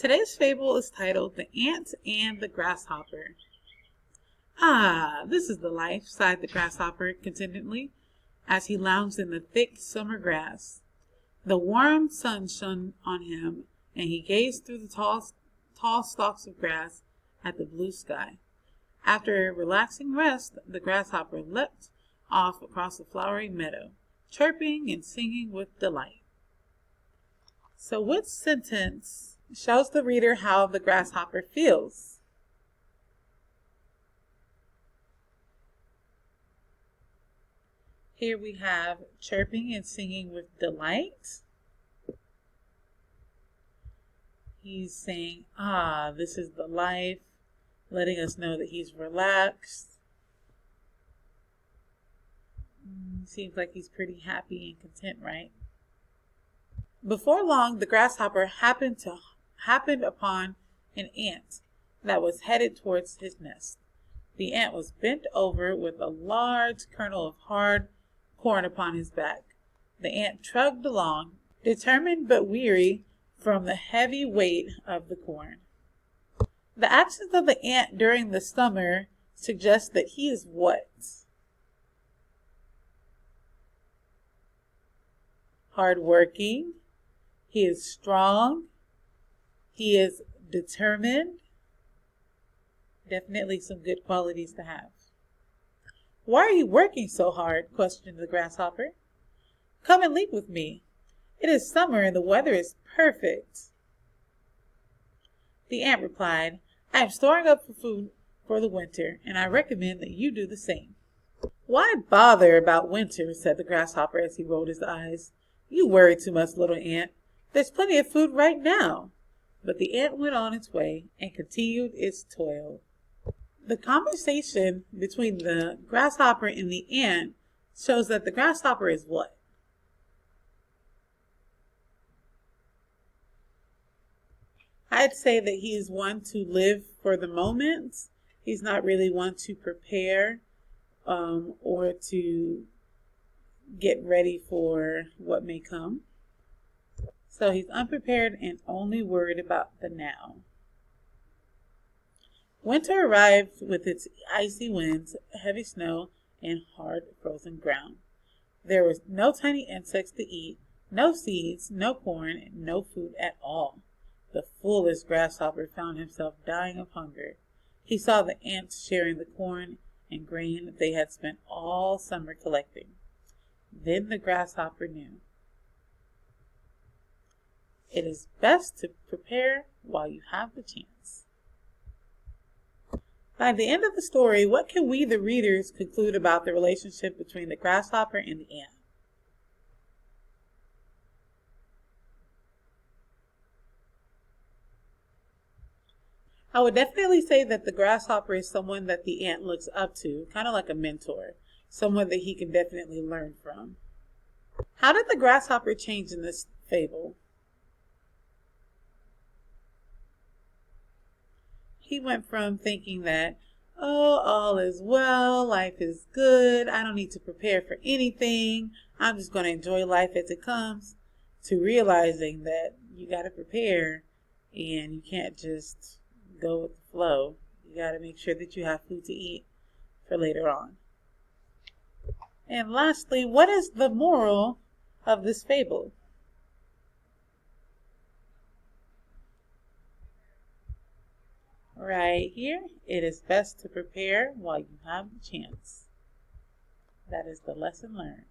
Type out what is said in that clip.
Today's fable is titled The Ant and the Grasshopper. Ah, this is the life, sighed the grasshopper contentedly, as he lounged in the thick summer grass. The warm sun shone on him, and he gazed through the tall stalks of grass at the blue sky. After a relaxing rest, the grasshopper leapt off across the flowery meadow, chirping and singing with delight. So which sentence shows the reader how the grasshopper feels? Here we have chirping and singing with delight. He's saying, ah, this is the life, letting us know that he's relaxed. Seems like he's pretty happy and content, right? Before long, the grasshopper happened upon an ant that was headed towards his nest. The ant was bent over with a large kernel of hard corn upon his back. The ant trudged along, determined but weary from the heavy weight of the corn. The actions of the ant during the summer suggest that he is what? Hardworking. He is strong. He is determined. Definitely some good qualities to have. Why are you working so hard? Questioned the grasshopper. Come and leap with me. It is summer and the weather is perfect. The ant replied, I am storing up for food for the winter, and I recommend that you do the same. Why bother about winter? Said the grasshopper as he rolled his eyes. You worry too much, little ant. There's plenty of food right now. But the ant went on its way and continued its toil. The conversation between the grasshopper and the ant shows that the grasshopper is what? I'd say that he is one to live for the moment. He's not really one to prepare or to get ready for what may come. So he's unprepared and only worried about the now. Winter arrived with its icy winds, heavy snow, and hard frozen ground. There was no tiny insects to eat, no seeds, no corn, and no food at all. The foolish grasshopper found himself dying of hunger. He saw the ants sharing the corn and grain they had spent all summer collecting. Then the grasshopper knew. It is best to prepare while you have the chance. By the end of the story, what can we, the readers, conclude about the relationship between the grasshopper and the ant? I would definitely say that the grasshopper is someone that the ant looks up to, kind of like a mentor, someone that he can definitely learn from. How did the grasshopper change in this fable? He went from thinking that, oh, all is well, life is good, I don't need to prepare for anything, I'm just going to enjoy life as it comes, to realizing that you got to prepare and you can't just go with the flow. You got to make sure that you have food to eat for later on. And lastly, what is the moral of this fable? Right here, it is best to prepare while you have the chance. That is the lesson learned.